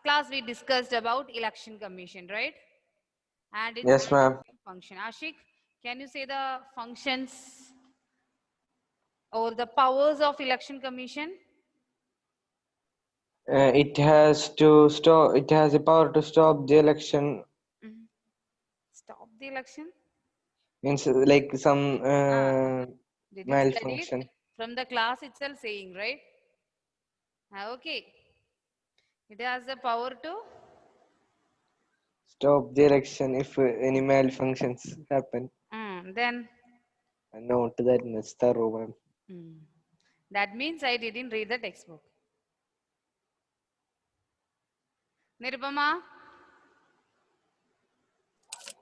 class we discussed about election commission, right? And its Yes, ma'am. function. Ashik, can you say the functions or the powers of election commission? It has to stop. It has the power to stop the election. Stop the election? Means like some Did you study it malfunction. from the class itself saying, right? Okay. It has the power to Stop the election if any malfunctions happen. then Note that much thorough, ma'am. that means I didn't read the textbook. Nirupama?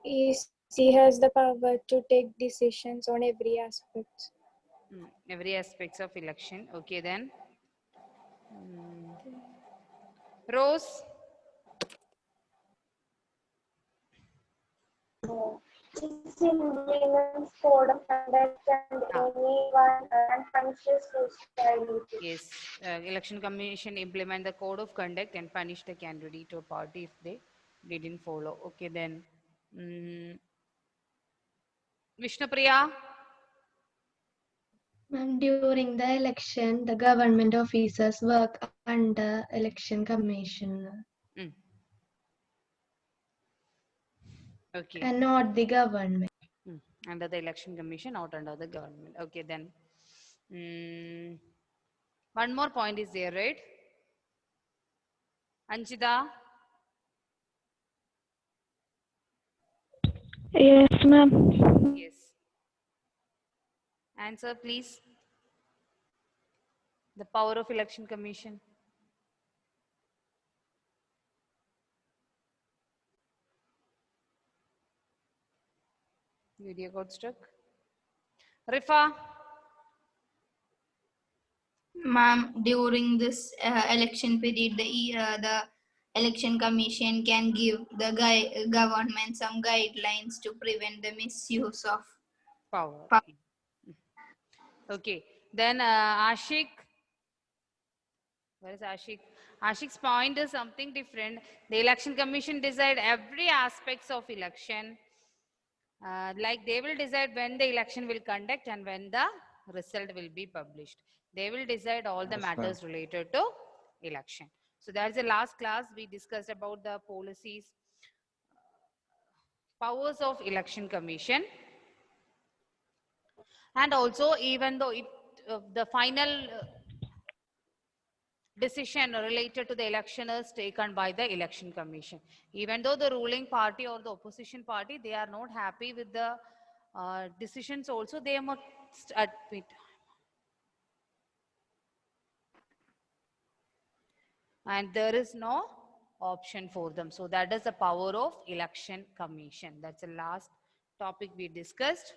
EC has the power to take decisions on every aspect. Every aspects of election. Okay, then. Rose? This implements code of conduct and anyone and punishes suicidality. Yes, election commission implement the code of conduct and punish the candidate or party if they didn't follow. Okay, then. Vishnupriya? During the election, the government officers work under election commission Okay. and not the government. Under the election commission, not under the government. Okay, then. One more point is there, right? Anchita? Yes, ma'am. Yes. Answer, please. The power of election commission. Video got stuck. Rifa? Ma'am, during this election period, the election commission can give the government some guidelines to prevent the misuse of Power. Okay. Then Ashik. Where is Ashik? Ashik's point is something different. The election commission decide every aspects of election. Like they will decide when the election will conduct and when the result will be published. They will decide all the matters related to election. So that's the last class we discussed about the policies, powers of election commission. And also, even though the final decision related to the election is taken by the election commission, even though the ruling party or the opposition party, they are not happy with the decisions also, they must admit. And there is no option for them. So that is the power of election commission. That's the last topic we discussed.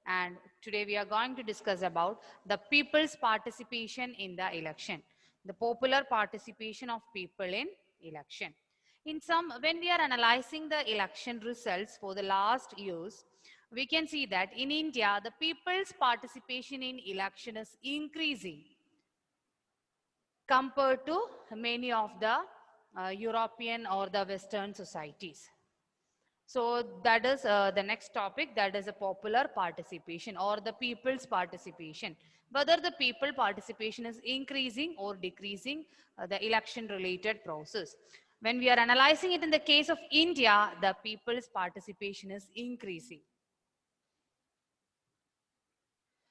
And today we are going to discuss about the people's participation in the election, the popular participation of people in election. When we are analyzing the election results for the last years, we can see that in India, the people's participation in election is increasing compared to many of the European or the Western societies. So that is the next topic, that is a popular participation or the people's participation. Whether the people participation is increasing or decreasing the election related process. When we are analyzing it in the case of India, the people's participation is increasing.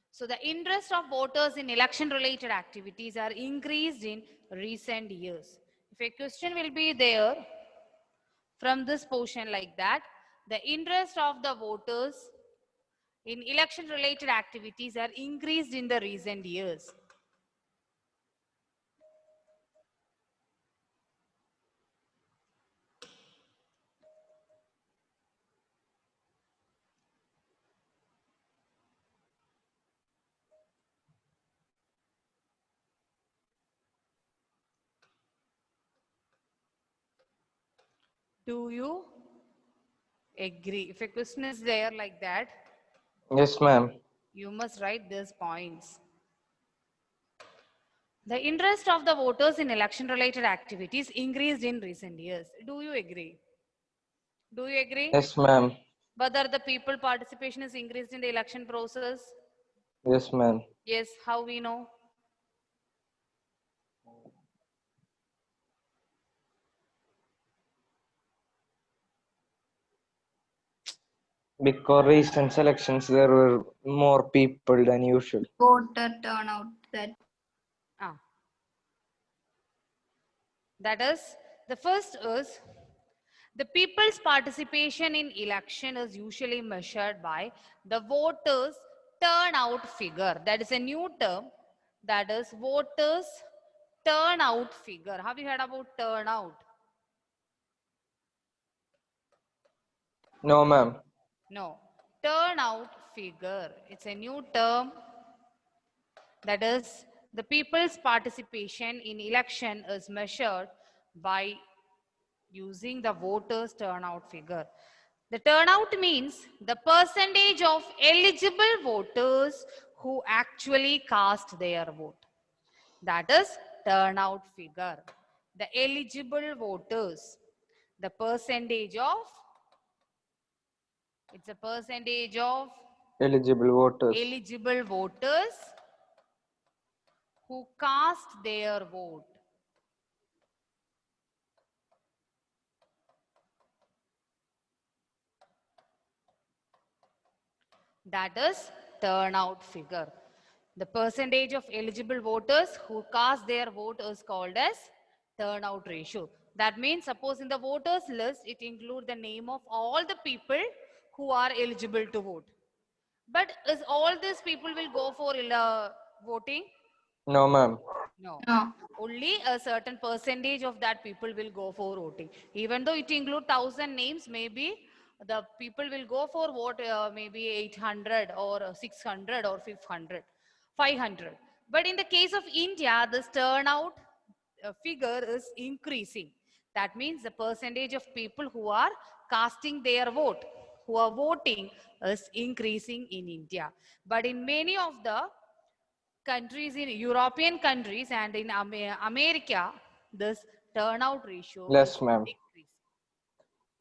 So the interest of voters in election related activities are increased in recent years. If a question will be there from this portion like that, the interest of the voters in election related activities are increased in the recent years. Do you agree? If a question is there like that, yes, ma'am. you must write these points. The interest of the voters in election related activities increased in recent years. Do you agree? Do you agree? Yes, ma'am. Whether the people participation is increased in the election process? Yes, ma'am. Yes, how we know? Because recent elections, there were more people than usual. Voter turnout. That Ah. That is, the first is the people's participation in election is usually measured by the voters turnout figure. That is a new term. That is voters turnout figure. Have you heard about turnout? No, ma'am. No. Turnout figure. It's a new term. That is, the people's participation in election is measured by using the voters turnout figure. The turnout means the percentage of eligible voters who actually cast their vote. That is turnout figure. The eligible voters, the percentage of, it's a percentage of Eligible voters. eligible voters who cast their vote. That is turnout figure. The percentage of eligible voters who cast their vote is called as turnout ratio. That means suppose in the voters list, it includes the name of all the people who are eligible to vote. But is all these people will go for voting? No, ma'am. No. no. Only a certain percentage of that people will go for voting. Even though it includes 1,000 names, maybe the people will go for vote maybe 800 or 600 or 500. But in the case of India, this turnout figure is increasing. That means the percentage of people who are casting their vote, who are voting, is increasing in India. But in many of the countries, in European countries and in America, this turnout ratio is Yes, ma'am. decreasing.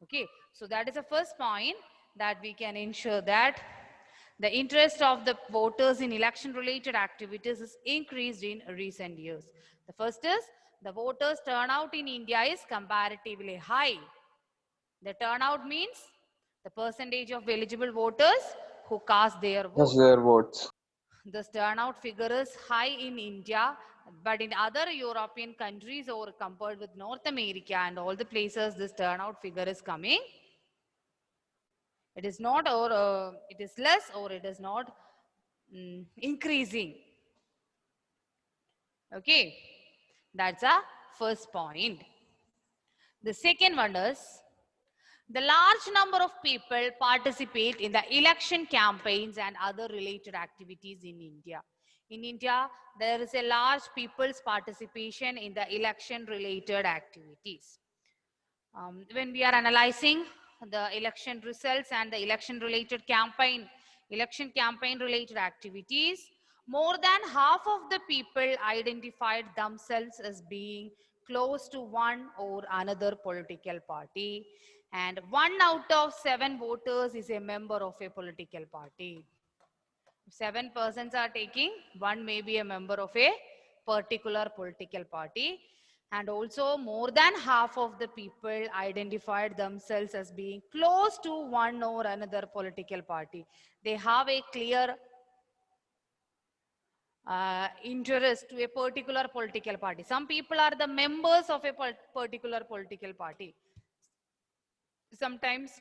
Okay, so that is the first point, that we can ensure that the interest of the voters in election related activities is increased in recent years. The first is the voters turnout in India is comparatively high. The turnout means the percentage of eligible voters who cast their vote. Yes, their votes. This turnout figure is high in India, but in other European countries or compared with North America and all the places, this turnout figure is coming. It is not, or it is less, or it is not increasing. Okay, that's a first point. The second one is the large number of people participate in the election campaigns and other related activities in India. In India, there is a large people's participation in the election related activities. When we are analyzing the election results and the election campaign related activities, more than half of the people identified themselves as being close to one or another political party, and 1 out of 7 voters is a member of a political party. If 7 persons are taking, one may be a member of a particular political party, and also more than half of the people identified themselves as being close to one or another political party. They have a clear interest to a particular political party. Some people are the members of a particular political party. Sometimes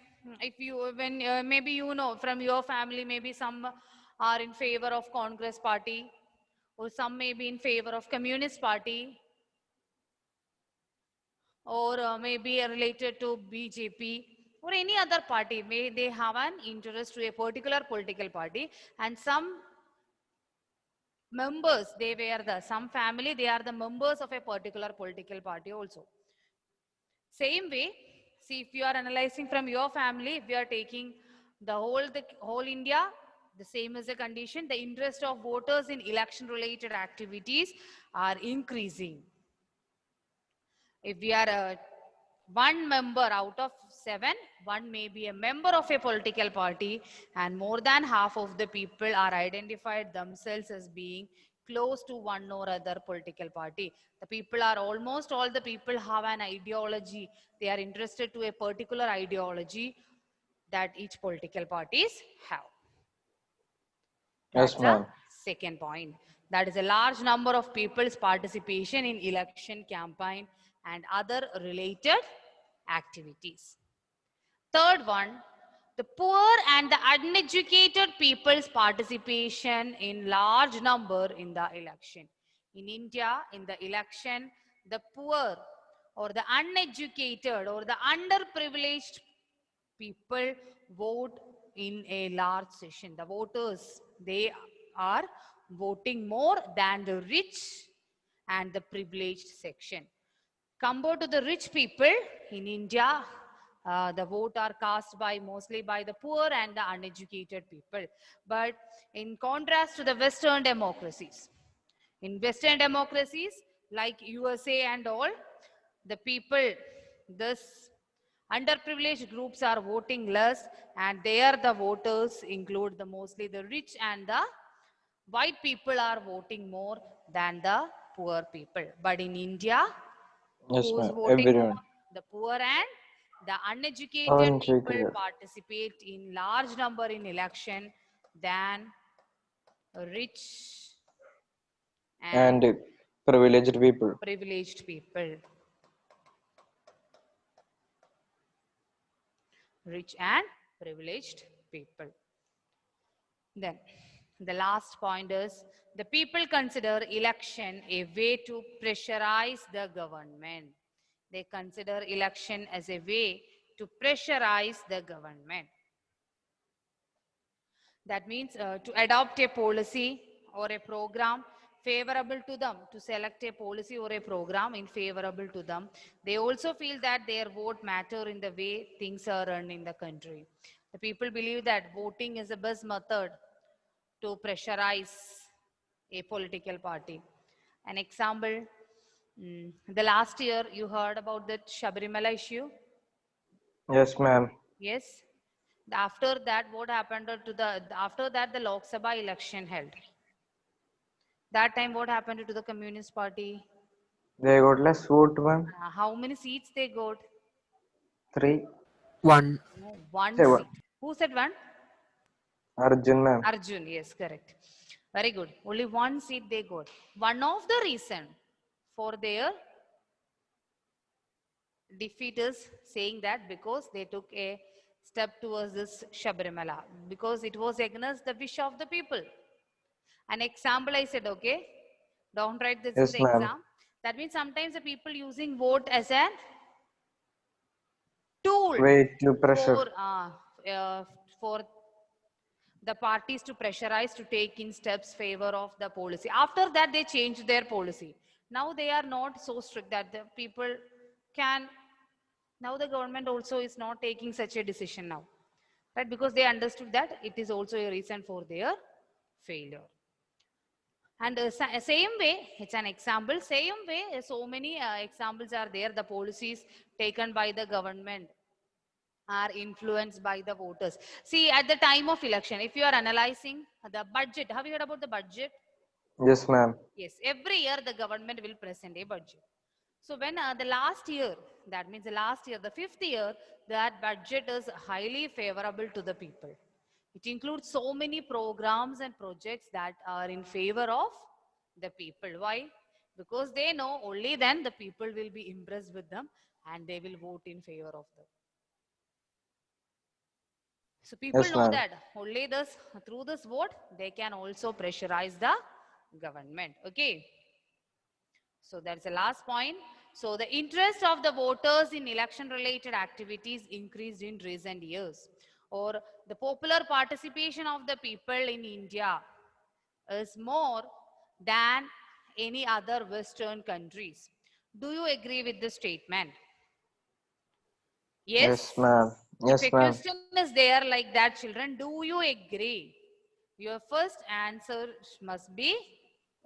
if you, when maybe you know from your family, maybe some are in favor of Congress party, or some may be in favor of Communist party, or maybe related to BJP or any other party. May they have an interest to a particular political party, and some members, they were the, some family, they are the members of a particular political party also. Same way, see, if you are analyzing from your family, if you are taking the whole India, the same is the condition. The interest of voters in election related activities are increasing. If we are one member out of 7, one may be a member of a political party, and more than half of the people are identified themselves as being close to one or other political party. The people are almost all the people have an ideology. They are interested to a particular ideology that each political parties have. Yes, That's ma'am. a second point. That is a large number of people's participation in election campaign and other related activities. Third one, the poor and the uneducated people's participation in large number in the election. In India, in the election, the poor or the uneducated or the underprivileged people vote in a large session. The voters, they are voting more than the rich and the privileged section. Compared to the rich people in India, the vote are cast by mostly by the poor and the uneducated people. But in contrast to the Western democracies, in Western democracies like USA and all, the people, this underprivileged groups are voting less, and there the voters include the mostly the rich and the white people are voting more than the poor people. But in India, Yes, who's ma'am. voting more? Everyone. The poor and the uneducated people Uneducated. participate in large number in election than rich and And privileged people. privileged people. Rich and privileged people. Then the last point is the people consider election a way to pressurize the government. They consider election as a way to pressurize the government. That means to adopt a policy or a program favorable to them, to select a policy or a program in favorable to them. They also feel that their vote matter in the way things are run in the country. The people believe that voting is the best method to pressurize a political party. An example, the last year you heard about the Shabarimala issue. Yes, ma'am. Yes. After that, what happened to the, after that the Lok Sabha election held. That time what happened to the Communist Party? They got less vote, ma'am. How many seats they got? 3. One. No, one Say what? seat. Who said one? Arjun, ma'am. Arjun, yes, correct. Very good. Only one seat they got. One of the reason for their defeat is saying that because they took a step towards this Shabarimala, because it was against the wish of the people. An example I said, okay, don't write this in Yes, the ma'am. exam. That means sometimes the people using vote as a tool Way to pressure. for the parties to pressurize to take in steps favor of the policy. After that, they changed their policy. Now they are not so strict that the people can. Now the government also is not taking such a decision now, right? Because they understood that it is also a reason for their failure. And same way, it's an example, same way, so many examples are there. The policies taken by the government are influenced by the voters. See, at the time of election, if you are analyzing the budget, have you heard about the budget? Yes, ma'am. Yes, every year the government will present a budget. So when the last year, that means the last year, the 5th year, that budget is highly favorable to the people. It includes so many programs and projects that are in favor of the people. Why? Because they know only then the people will be impressed with them and they will vote in favor of them. So people Yes, know ma'am. that only this, through this vote, they can also pressurize the government. Okay. So that's the last point. So the interest of the voters in election related activities increased in recent years, or the popular participation of the people in India is more than any other Western countries. Do you agree with this statement? Yes, Yes? ma'am. If Yes, a ma'am. question is there like that, children, do you agree Your first answer must be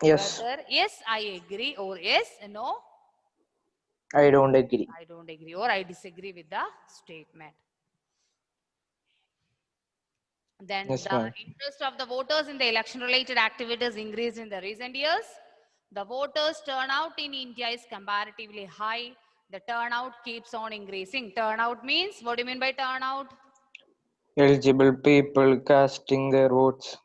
Yes, whether yes, I agree, or yes, no, I don't agree. I don't agree, or I disagree with the statement. Then Yes, the ma'am. interest of the voters in the election related activities increased in the recent years. The voters turnout in India is comparatively high. The turnout keeps on increasing. Turnout means, what do you mean by turnout? Eligible people casting their votes.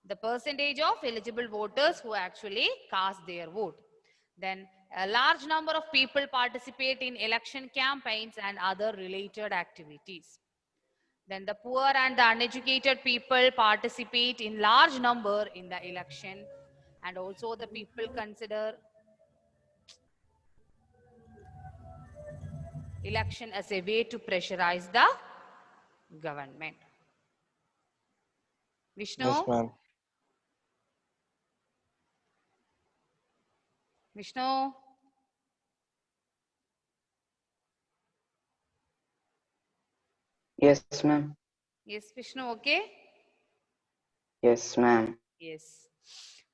The percentage of eligible voters who actually cast their vote. Then a large number of people participate in election campaigns and other related activities. Then the poor and the uneducated people participate in large number in the election, and also the people consider election as a way to pressurize the government. Vishnu? Yes, ma'am. Vishnu? Yes, ma'am. Yes, Vishnu, okay? Yes, ma'am. Yes.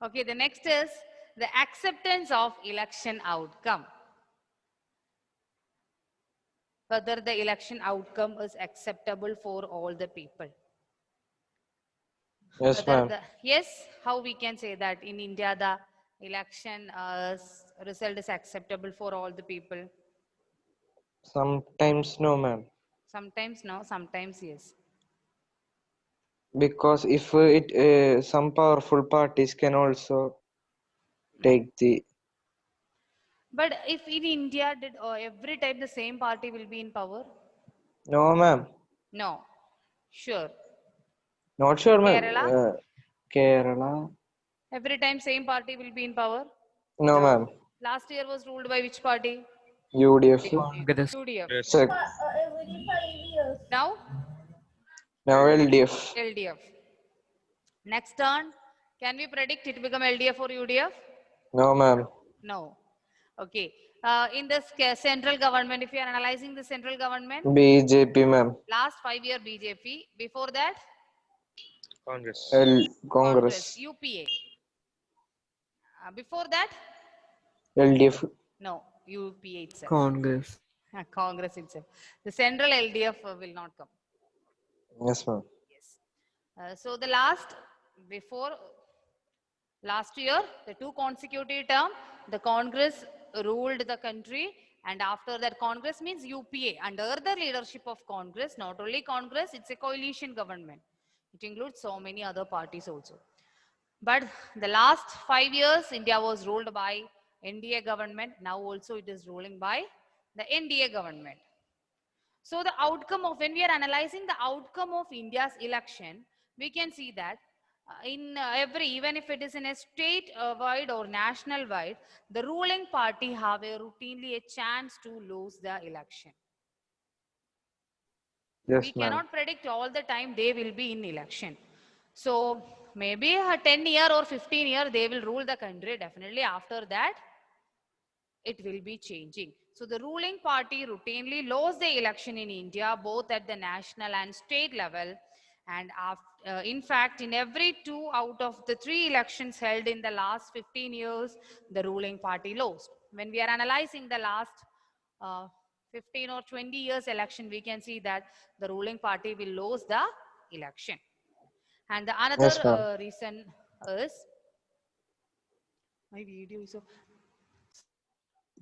Okay, the next is the acceptance of election outcome. Whether the election outcome is acceptable for all the people. Yes, Whether ma'am. yes, how we can say that in India the election result is acceptable for all the people? Sometimes no, ma'am. Sometimes no, sometimes yes. Because if some powerful parties can also take the. But if in India did every time the same party will be in power? No, ma'am. No, sure. Not sure, ma'am. Kerala, Kerala. every time same party will be in power? No, ma'am. Last year was ruled by which party? UDF. Congress. UDF. Check. Every 5 years. Now Now LDF. LDF. Next turn, can we predict it become LDF or UDF? No, ma'am. No. Okay. In the central government, if you are analyzing the central government, BJP, ma'am. last 5 year BJP, before that Congress. Congress. UPA. Before that, LDF. no, UPA itself. Congress. Congress itself. The central LDF will not come. Yes, ma'am. Yes. So the before last year, the 2 consecutive term, the Congress ruled the country, and after that Congress means UPA. Under the leadership of Congress, not only Congress, it's a coalition government. It includes so many other parties also. But the last 5 years, India was ruled by NDA government. Now also it is ruling by the NDA government. So the outcome of, when we are analyzing the outcome of India's election, we can see that even if it is in a state-wide or national-wide, the ruling party have routinely a chance to lose the election. Yes, We ma'am. cannot predict all the time they will be in election. So maybe a 10 year or 15 year they will rule the country. Definitely after that it will be changing. So the ruling party routinely lost the election in India, both at the national and state level. And in fact, in every 2 out of the 3 elections held in the last 15 years, the ruling party lost. When we are analyzing the last 15 or 20 years election, we can see that the ruling party will lose the election. And the another Yes, ma'am. reason is, my video is off.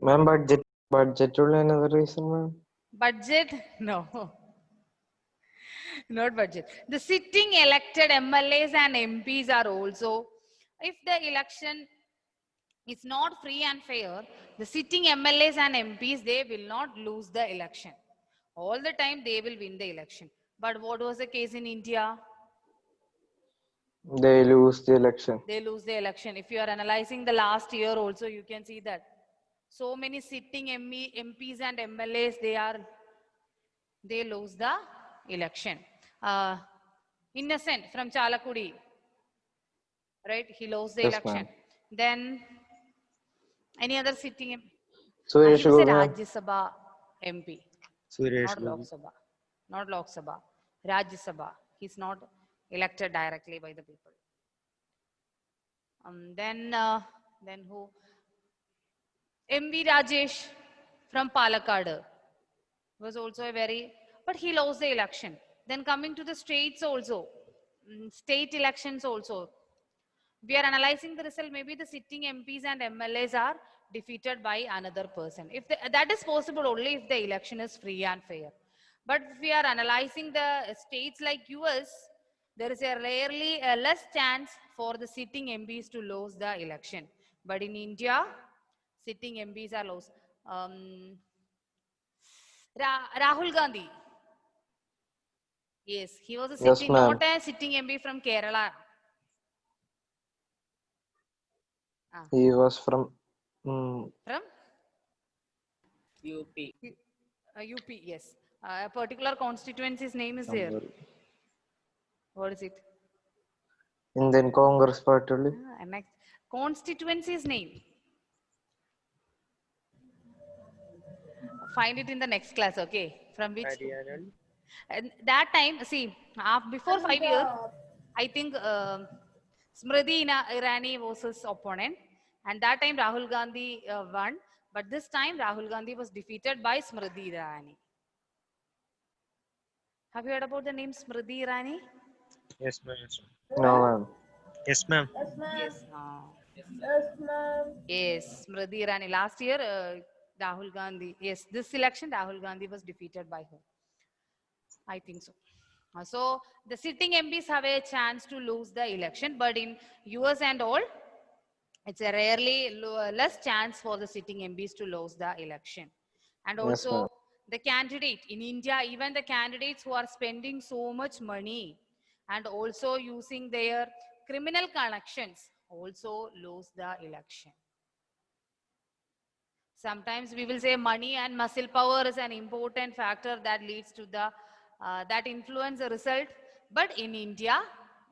Ma'am, budget only another reason, ma'am. Budget? No. Not budget. The sitting elected MLAs and MPs are also, if the election is not free and fair, the sitting MLAs and MPs, they will not lose the election. All the time they will win the election. But what was the case in India? They lose the election. They lose the election. If you are analyzing the last year also, you can see that so many sitting MPs and MLAs, they lose the election. Innocent from Chalakudi, right? He lost the Yes, election. ma'am. Then any other sitting MP? Suresh He was a Gopi, ma'am. Rajya Sabha MP, Suresh not Lok Gopi. Sabha. Not Lok Sabha. Rajya Sabha. He's not elected directly by the people. Then who? M.V. Rajesh from Palakkad was also a very, but he lost the election. Then coming to the states also, state elections also. We are analyzing the result. Maybe the sitting MPs and MLAs are defeated by another person. If that is possible only if the election is free and fair. But if we are analyzing the states like US, there is a rarely a less chance for the sitting MPs to lose the election. But in India, sitting MPs are lost. Rahul Gandhi. Yes, he was a Yes, sitting, ma'am. not a sitting MP from Kerala. He was from From UP. UP, yes. A particular constituency's name is there. What is it? Indian Congress Party. only. Next. Constituency's name. Find it in the next class, okay? From which? Haryana. And that time, see, before 5 years, I think Smriti Irani was his opponent. And that time Rahul Gandhi won. But this time Rahul Gandhi was defeated by Smriti Irani. Have you heard about the name Smriti Irani? Yes, ma'am. No, ma'am. Yes, ma'am. Yes, ma'am. Yes. Yes, ma'am. Yes, Smriti Irani. Last year, Rahul Gandhi. Yes, this election, Rahul Gandhi was defeated by her. I think so. So the sitting MPs have a chance to lose the election, but in US and all, it's a rarely less chance for the sitting MPs to lose the election. And Yes, also ma'am. the candidate in India, even the candidates who are spending so much money and also using their criminal connections also lose the election. Sometimes we will say money and muscle power is an important factor that leads to the that influence the result. But in India,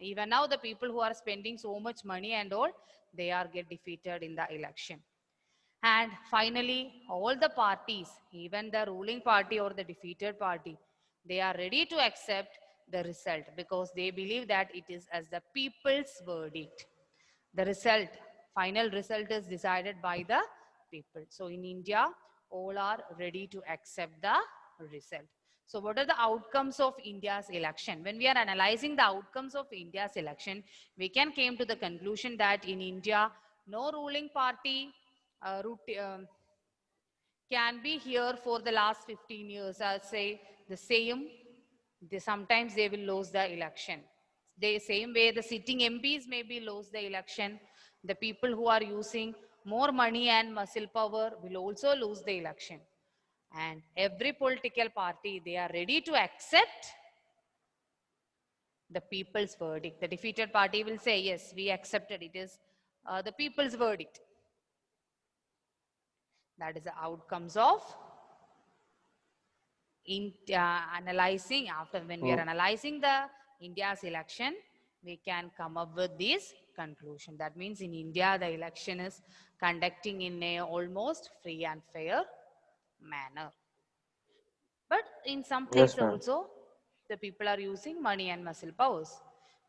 even now the people who are spending so much money and all, they are get defeated in the election. And finally, all the parties, even the ruling party or the defeated party, they are ready to accept the result because they believe that it is as the people's verdict. The result, final result is decided by the people. So in India, all are ready to accept the result. So what are the outcomes of India's election? When we are analyzing the outcomes of India's election, we can came to the conclusion that in India, no ruling party can be here for the last 15 years. I'll say the same. Sometimes they will lose the election. The same way the sitting MPs maybe lose the election. The people who are using more money and muscle power will also lose the election. And every political party, they are ready to accept the people's verdict. The defeated party will say, yes, we accepted it is the people's verdict. That is the outcomes of analyzing after when we are analyzing the India's election, we can come up with this conclusion. That means in India, the election is conducting in a almost free and fair manner. But in some places Yes, ma'am. also, the people are using money and muscle powers.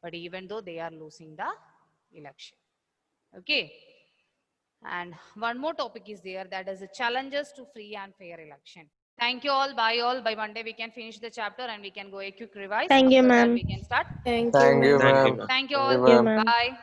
But even though they are losing the election. Okay. And one more topic is there, that is the challenges to free and fair election. Thank you all. Bye all. By Monday we can finish the chapter and we can go a quick revise. Thank you, After that ma'am. we can start. Thank Thank you, you, ma'am. Thank you, ma'am. ma'am. Thank you Thank you, all. Thank you, ma'am. ma'am. Bye.